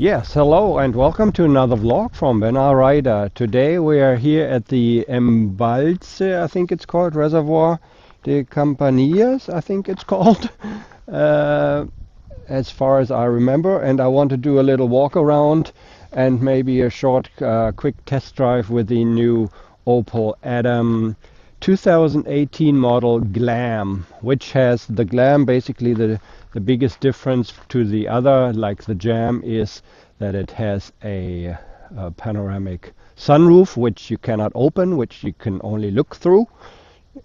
Yes, hello and welcome to another vlog from Benar Rider. Today we are here at the Embalse, I think it's called, Reservoir de Campanillas, I think it's called, as far as I remember. And I want to do a little walk around and maybe a short, quick test drive with the new Opel Adam 2018 model Glam, which has the Glam. Basically the biggest difference to the other, like the Jam, is that it has a panoramic sunroof, which you cannot open, which you can only look through.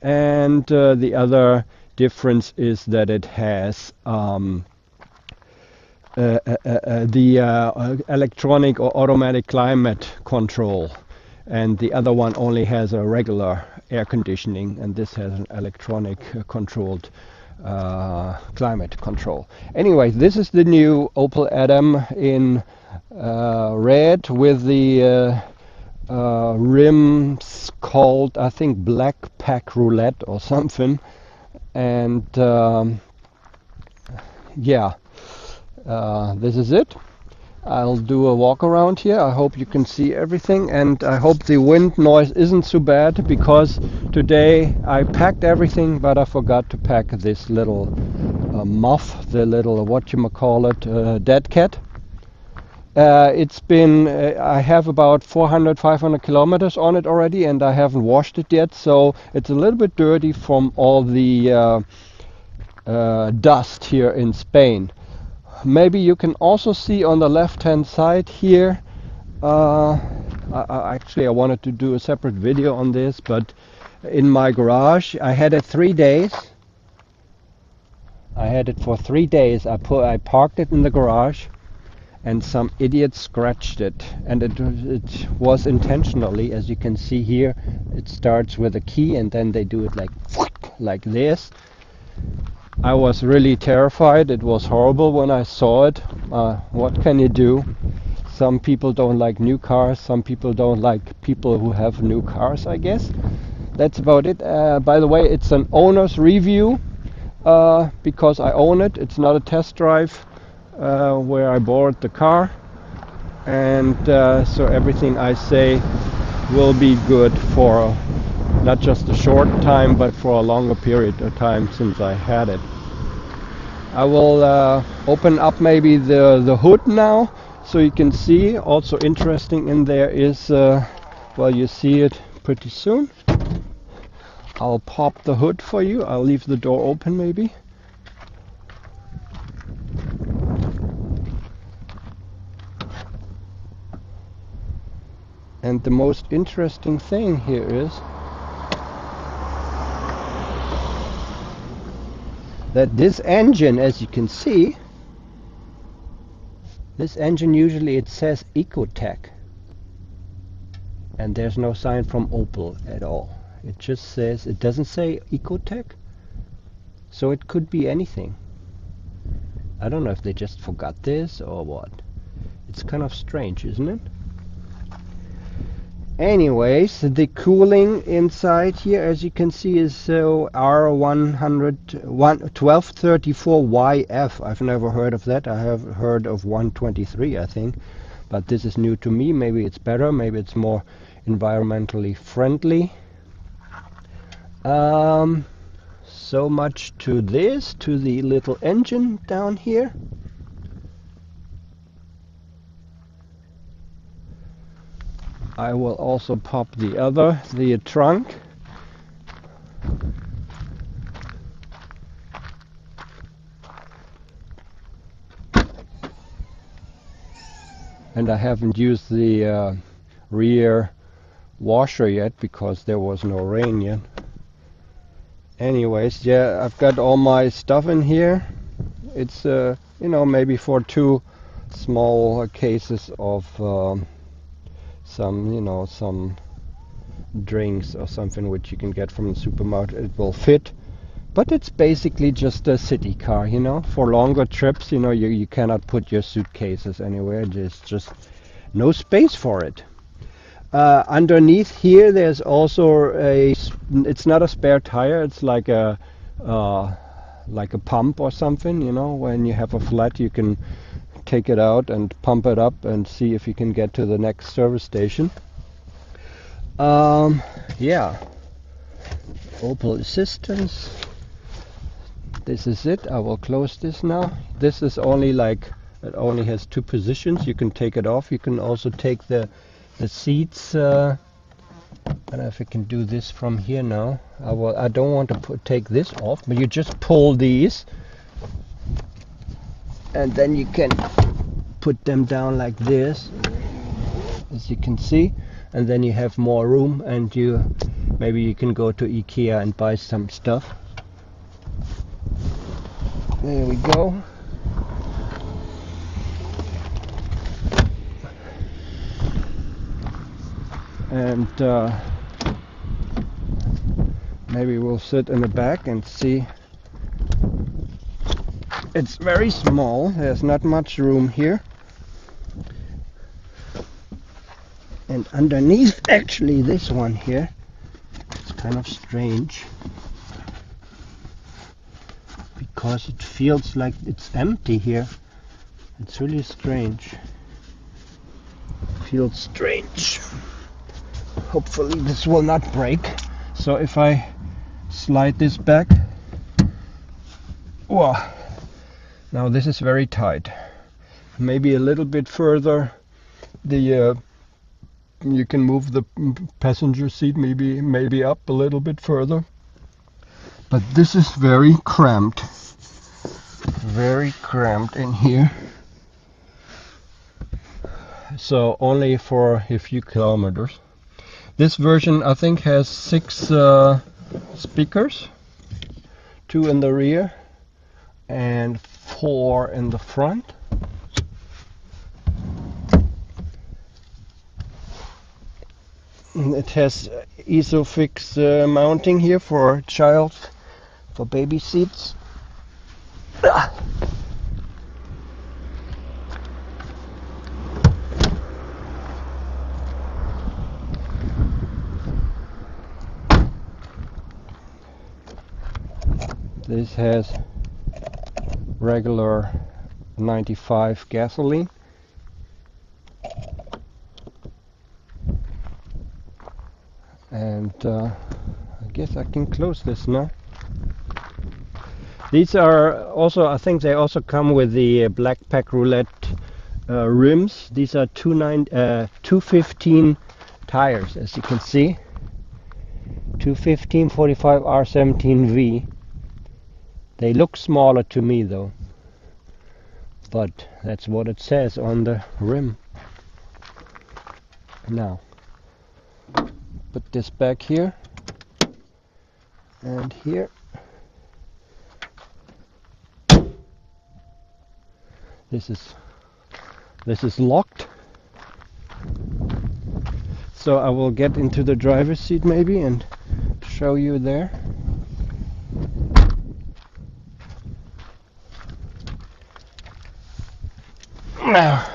And the other difference is that it has the electronic or automatic climate control, and the other one only has a regular air conditioning, and this has an electronic controlled climate control. Anyway, this is the new Opel Adam in red with the rims called, I think, Black Pack Roulette or something. And yeah, this is it. I'll do a walk around here. I hope you can see everything, and I hope the wind noise isn't so bad, because today I packed everything, but I forgot to pack this little muff, the little dead cat. It's been I have about 400-500 kilometers on it already, and I haven't washed it yet, so it's a little bit dirty from all the dust here in Spain. Maybe you can also see on the left hand side here, actually I wanted to do a separate video on this, but in my garage I had it 3 days. I had it for 3 days. I parked it in the garage, and some idiot scratched it, and it was intentionally. As you can see here, it starts with a key and then they do it like this. I was really terrified. It was horrible when I saw it. What can you do? Some people don't like new cars. Some people don't like people who have new cars, I guess. That's about it. By the way, it's an owner's review, because I own it. It's not a test drive where I bought the car. And so everything I say will be good for not just a short time, but for a longer period of time since I had it. I will open up maybe the hood now, so you can see. Also interesting in there is, well, you see it pretty soon. I'll pop the hood for you. I'll leave the door open maybe. And the most interesting thing here is that this engine, as you can see, this engine usually it says Ecotech, and there's no sign from Opel at all. It just says, it doesn't say Ecotech, so it could be anything. I don't know if they just forgot this or what. It's kind of strange, isn't it? Anyways, the cooling inside here, as you can see, is R1234YF. I've never heard of that. I have heard of 123, I think, but this is new to me. Maybe it's better, maybe it's more environmentally friendly. So much to this, to the little engine down here. I will also pop the trunk. And I haven't used the rear washer yet because there was no rain yet. Anyways, yeah, I've got all my stuff in here. It's maybe for 2 small cases of some drinks or something which you can get from the supermarket. It will fit, but it's basically just a city car, for longer trips. You cannot put your suitcases anywhere. There's just no space for it. Underneath here there's also it's not a spare tire, it's like a pump or something. When you have a flat, you can take it out and pump it up and see if you can get to the next service station. Yeah, Opel Assistance. This is it. I will close this now. This is only like, it only has 2 positions. You can take it off. You can also take the seats. I don't know if I can do this from here now. I don't want to take this off, but you just pull these, and then you can put them down like this, as you can see, and then you have more room, and maybe you can go to IKEA and buy some stuff. There we go. And maybe we'll sit in the back and see. It's very small. There's not much room here. And underneath, actually, this one here, it's kind of strange, because it feels like it's empty here. It's really strange. Feels strange. Hopefully this will not break. So if I slide this back, whoa, now this is very tight. Maybe a little bit further, you can move the passenger seat maybe up a little bit further. But this is very cramped in here. So only for a few kilometers. This version, I think, has 6 speakers, 2 in the rear and 4 in the front. It has ISOFIX mounting here for baby seats. This has regular 95 gasoline. And I guess I can close this now. These are also, I think they also come with the Black Pack Roulette rims. These are 215 tires, as you can see. 215 45 R17V. They look smaller to me though, but that's what it says on the rim. Now, put this back here and here. This is locked. So I will get into the driver's seat maybe and show you there. Now,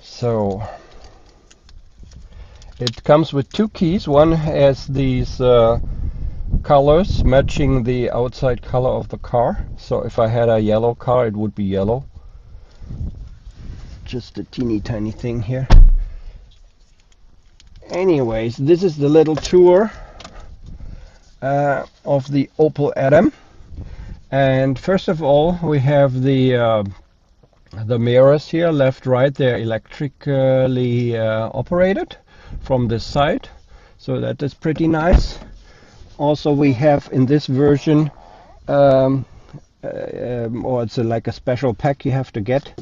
so it comes with 2 keys. One has these colors matching the outside color of the car. So if I had a yellow car, it would be yellow. Just a teeny tiny thing here. Anyways, this is the little tour of the Opel Adam. And first of all, we have the mirrors here, left, right. They're electrically operated from this side, so that is pretty nice. Also, we have in this version, or it's like a special pack you have to get.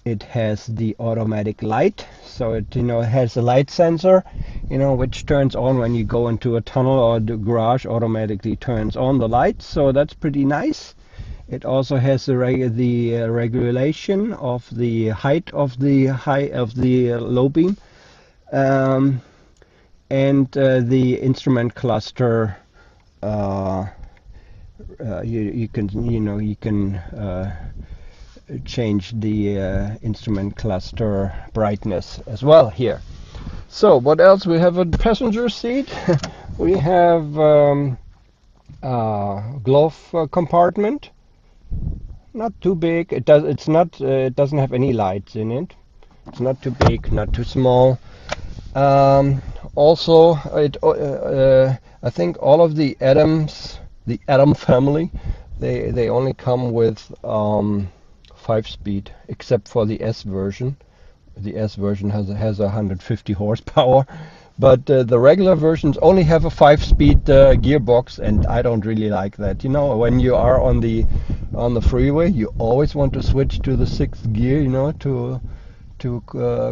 It has the automatic light, so it has a light sensor, which turns on when you go into a tunnel or the garage. Automatically turns on the light, so that's pretty nice. It also has the regulation of the height of the low beam, and the instrument cluster. You can change the instrument cluster brightness as well here. So what else? We have a passenger seat. We have glove compartment. Not too big. It's not. It doesn't have any lights in it. It's not too big, not too small. Also, I think all of the Adam family, they only come with 5-speed, except for the S version. The S version has 150 horsepower, but the regular versions only have a 5-speed gearbox, and I don't really like that. You know, when you are on the freeway, you always want to switch to the 6th gear, you know, to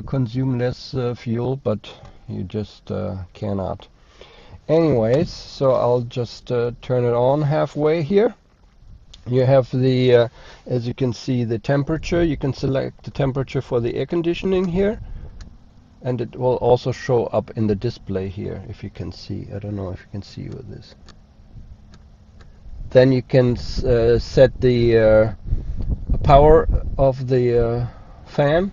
consume less fuel, but you just cannot. Anyways, so I'll just turn it on halfway here. You have the, as you can see, the temperature. You can select the temperature for the air conditioning here, and it will also show up in the display here, if you can see. I don't know if you can see with this. Then you can set the power of the fan.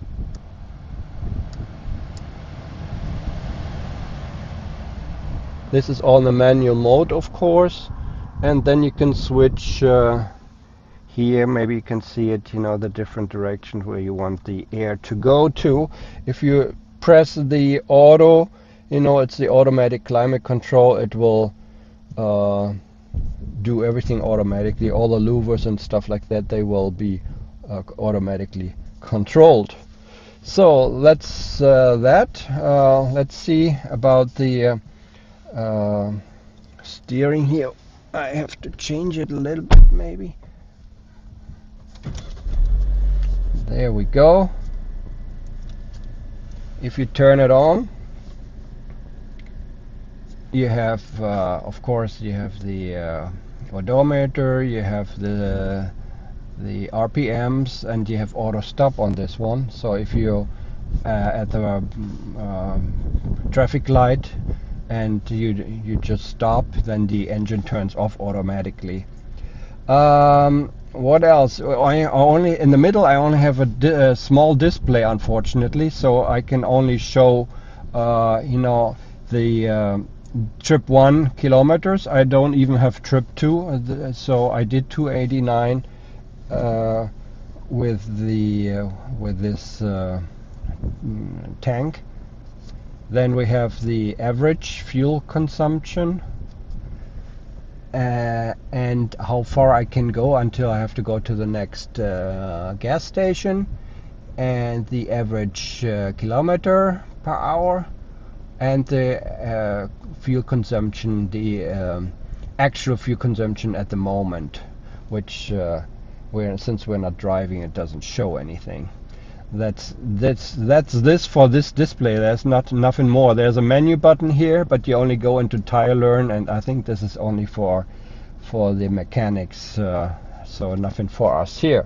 This is on the manual mode, of course, and then you can switch here. Maybe you can see it, you know, the different direction where you want the air to go to. If you press the auto, you know, it's the automatic climate control. It will do everything automatically. All the louvers and stuff like that, they will be automatically controlled. So that's that. Let's see about the steering here. I have to change it a little bit, maybe. There we go. If you turn it on, you have, of course, you have the odometer, you have the RPMs, and you have auto stop on this one. So if you at the traffic light and you just stop, then the engine turns off automatically. What else? I only in the middle. I only have a small display, unfortunately, so I can only show, you know, the trip 1 kilometers. I don't even have trip 2, so I did 289 with this tank. Then we have the average fuel consumption. And how far I can go until I have to go to the next gas station, and the average kilometer per hour, and the fuel consumption, the actual fuel consumption at the moment, which since we're not driving, it doesn't show anything. That's this for this display. There's nothing more. There's a menu button here, but you only go into tire learn, and I think this is only for the mechanics, so nothing for us here.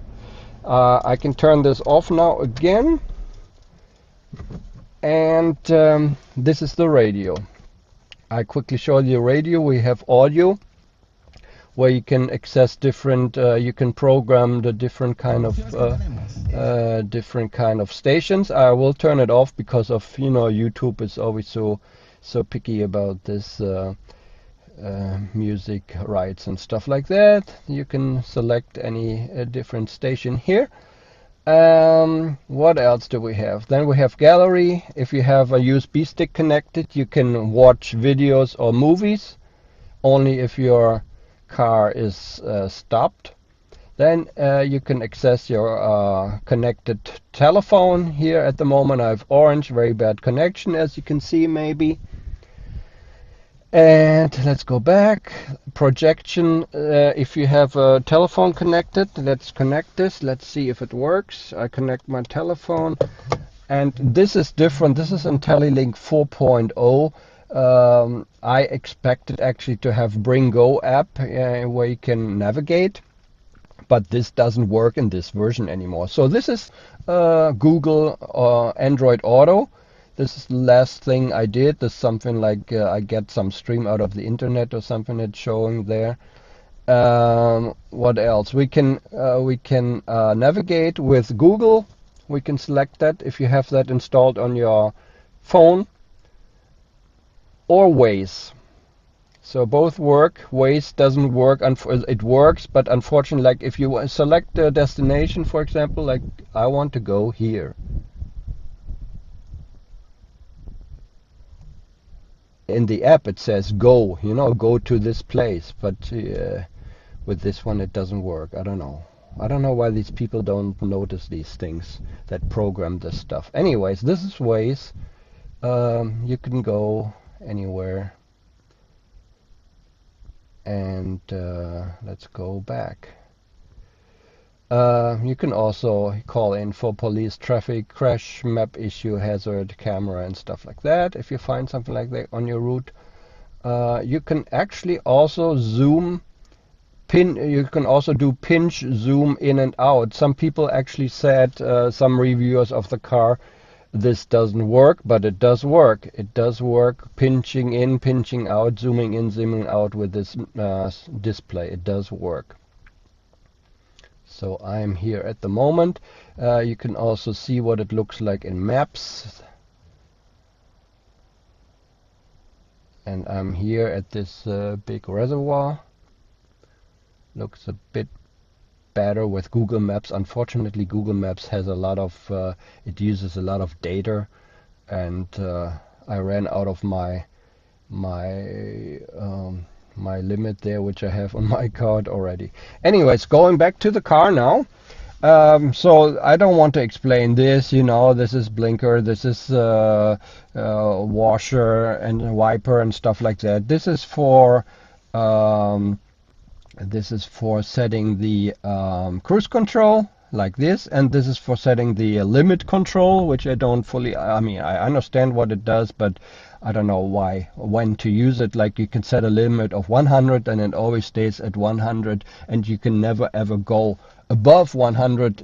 I can turn this off now again, and this is the radio. I quickly show you the radio. We have audio, where you can access different, you can program the different kind of stations. I will turn it off because of, you know, YouTube is always so picky about this music rights and stuff like that. You can select any different station here. What else do we have? Then we have gallery. If you have a USB stick connected, you can watch videos or movies only if your car is stopped. Then you can access your connected telephone. Here at the moment I have orange, very bad connection, as you can see maybe. And let's go back. Projection, if you have a telephone connected, let's connect this. Let's see if it works. I connect my telephone, and this is different. This is IntelliLink 4.0. I expected actually to have Bring Go app where you can navigate, but this doesn't work in this version anymore. So this is Google Android Auto. This is the last thing I did. This is something like I get some stream out of the internet or something that's showing there. What else? We can navigate with Google. We can select that if you have that installed on your phone, or Waze. So both work. Waze doesn't work. It works, but unfortunately, like if you select a destination, for example, like I want to go here. In the app it says go, go to this place, but with this one it doesn't work. I don't know. I don't know why these people don't notice these things that program this stuff. Anyways, this is Waze. You can go anywhere. And let's go back. You can also call in for police, traffic, crash, map issue, hazard, camera, and stuff like that if you find something like that on your route. You can actually also you can also do pinch, zoom in and out. Some people actually said, some reviewers of the car, this doesn't work, but it does work. It does work, pinching in, pinching out, zooming in, zooming out with this display. It does work. So I'm here at the moment. You can also see what it looks like in maps. And I'm here at this big reservoir. Looks a bit better with Google Maps. Unfortunately, Google Maps has a lot of, it uses a lot of data, and I ran out of my limit there, which I have on my card already. Anyways, going back to the car now. So I don't want to explain this, this is blinker, this is washer and wiper and stuff like that. This is for setting the cruise control like this, and this is for setting the limit control, which I don't fully, I mean, I understand what it does, but I don't know when to use it. Like you can set a limit of 100 and it always stays at 100, and you can never ever go above 100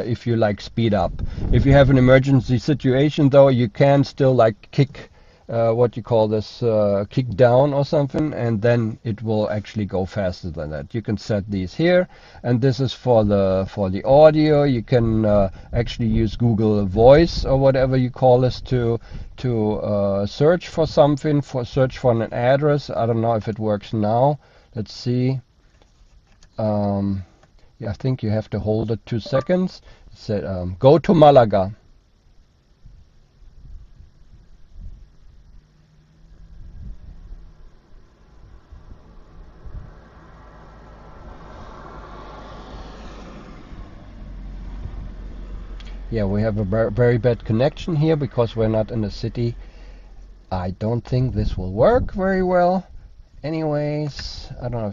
if you like speed up. If you have an emergency situation though, you can still like kick what you call this, kick down or something, and then it will actually go faster than that. You can set these here, and this is for the audio. You can actually use Google Voice or whatever you call this to search for something, search for an address. I don't know if it works now. Let's see. Yeah, I think you have to hold it 2 seconds. It said go to Malaga. Yeah, we have a very bad connection here because we're not in the city. I don't think this will work very well. Anyways, I don't know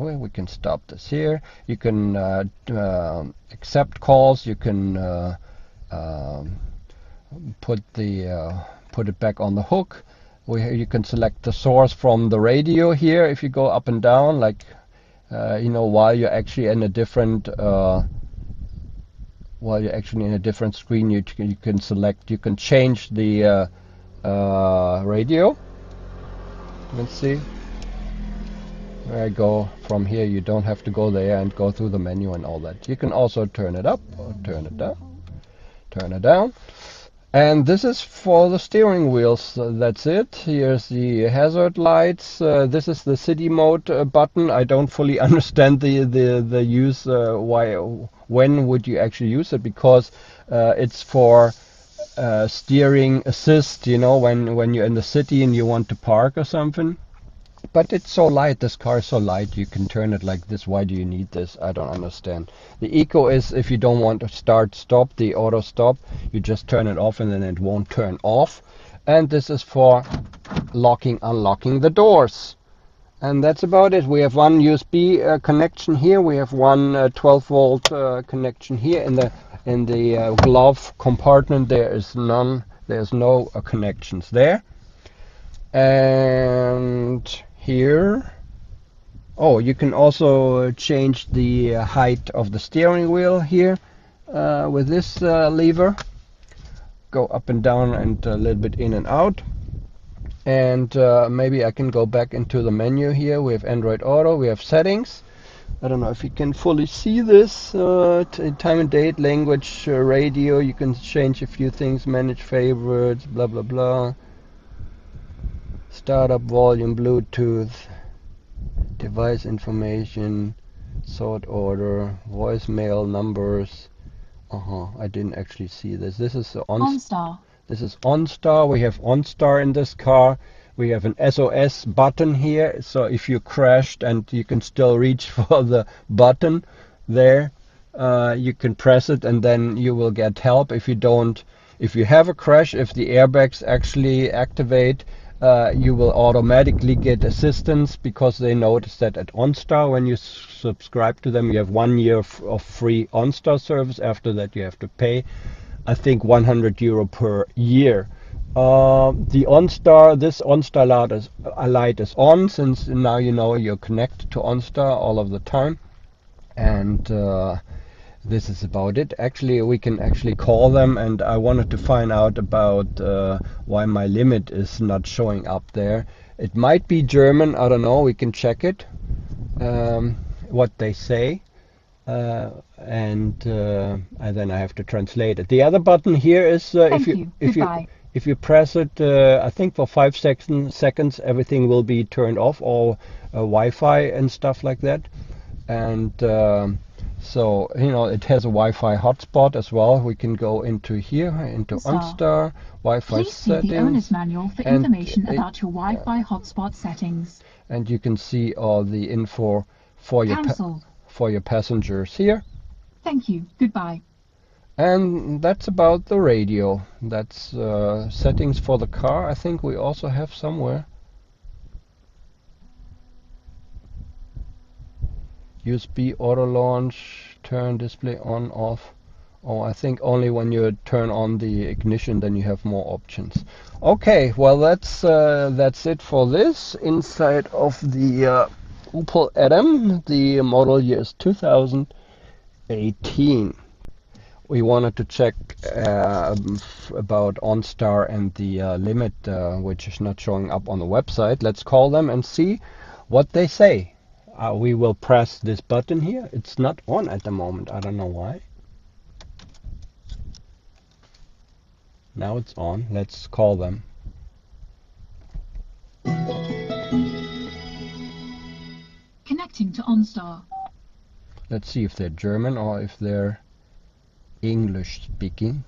if we can stop this here. You can accept calls. You can put it back on the hook. You can select the source from the radio here. If you go up and down, like while you're actually in a different screen, you can select, you can change the radio. Let's see. Where I go from here, you don't have to go there and go through the menu and all that. You can also turn it up or turn it down. Turn it down. And this is for the steering wheels. That's it. Here's the hazard lights. This is the city mode button. I don't fully understand the use. When would you actually use it? Because it's for steering assist. When you're in the city and you want to park or something. But it's so light, this car is so light, you can turn it like this. Why do you need this? I don't understand. The eco is if you don't want to stop, the auto stop, you just turn it off and then it won't turn off. And this is for locking, unlocking the doors. And that's about it. We have one USB connection here. We have one 12-volt connection here. In the glove compartment, there's no connections there. And here, you can also change the height of the steering wheel here with this lever. Go up and down and a little bit in and out. And maybe I can go back into the menu here. We have Android Auto, we have settings. I don't know if you can fully see this. Time and date, language, radio. You can change a few things, manage favorites, blah blah blah. Startup, volume, Bluetooth. Device information, sort order, voicemail numbers. I didn't actually see this. This is OnStar. This is OnStar. We have OnStar in this car. We have an SOS button here, so if you crashed and you can still reach for the button there, you can press it and then you will get help. If you don't, if you have a crash, if the airbags actually activate, you will automatically get assistance because they notice that at OnStar, when you subscribe to them, you have 1 year of free OnStar service. After that, you have to pay, I think, €100 per year. The OnStar, this OnStar light is on, since now you know you're connected to OnStar all of the time. And this is about it. Actually, we can actually call them, and I wanted to find out about why my limit is not showing up there. It might be German, I don't know, we can check it, what they say. And then I have to translate it. The other button here is Thank you. Goodbye. if you press it, I think for 5 seconds, everything will be turned off, all Wi-Fi and stuff like that. And so it has a Wi-Fi hotspot as well. We can go into here, into OnStar, Wi-Fi Please see the owner's settings, manual for and information about your Wi-Fi hotspot settings. and you can see all the info for Cancelled. for your passengers here. Thank you. Goodbye. And that's about the radio. That's settings for the car. I think we also have somewhere. USB auto launch, turn display on, off. Oh, I think only when you turn on the ignition, then you have more options. Okay, well that's it for this inside of the Opel Adam. The model year is 2018. We wanted to check about OnStar and the limit, which is not showing up on the website. Let's call them and see what they say. We will press this button here. It's not on at the moment. I don't know why. Now it's on. Let's call them. Connecting to OnStar. Let's see if they're German or if they're English speaking.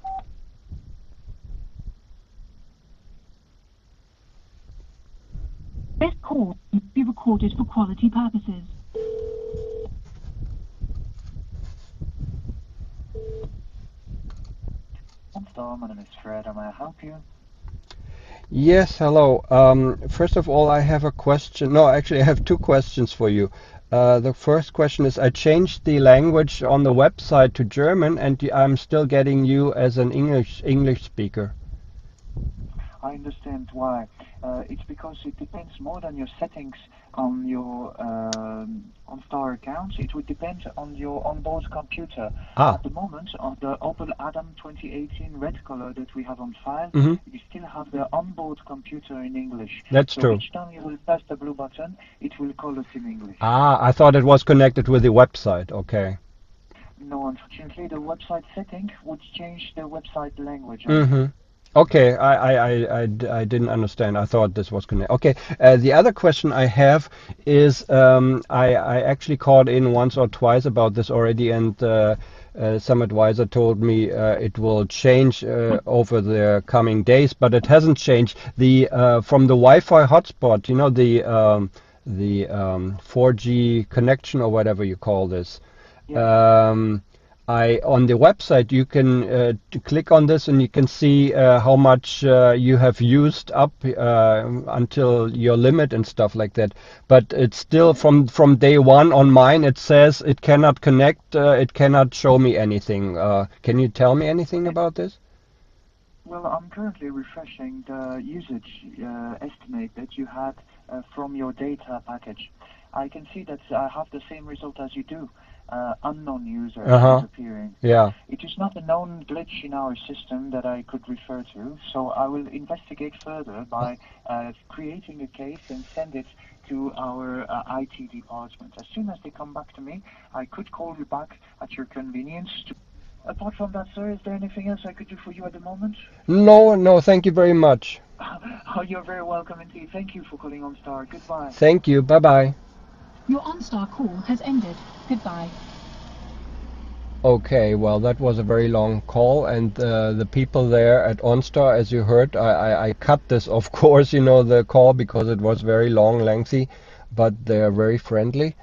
This call will be recorded for quality purposes. OnStar, my name is Fred. How may I help you? Yes, hello. First of all, I have a question. No, actually, I have two questions for you. The first question is, I changed the language on the website to German, and I'm still getting you as an English speaker. I understand why. It's because it depends more than your settings on your OnStar account. It would depend on your onboard computer. At the moment, on the Opel Adam 2018 red color that we have on file, you still have the onboard computer in English. That's so true. Each time you will press the blue button, it will call us in English. I thought it was connected with the website. Okay. No, unfortunately, the website setting would change the website language. Okay, I didn't understand. I thought this was connected. Okay, the other question I have is I actually called in once or twice about this already, and some advisor told me it will change over the coming days, but it hasn't changed. The from the Wi-Fi hotspot, the 4G connection or whatever you call this. On the website you can click on this and you can see how much you have used up until your limit and stuff like that. But it's still from day one on mine. It says it cannot connect. It cannot show me anything. Can you tell me anything about this? Well, I'm currently refreshing the usage estimate that you had from your data package. I can see that I have the same result as you do. Unknown user is appearing. Yeah. It is not a known glitch in our system that I could refer to, so I will investigate further by creating a case and send it to our IT department. As soon as they come back to me, I could call you back at your convenience. Apart from that, sir, is there anything else I could do for you at the moment? No, thank you very much. Oh, you're very welcome indeed. Thank you for calling OnStar. Goodbye. Thank you. Bye-bye. Your OnStar call has ended. Goodbye. Okay, well, that was a very long call, and the people there at OnStar, as you heard, I cut this, of course, the call because it was very long, lengthy, but they are very friendly.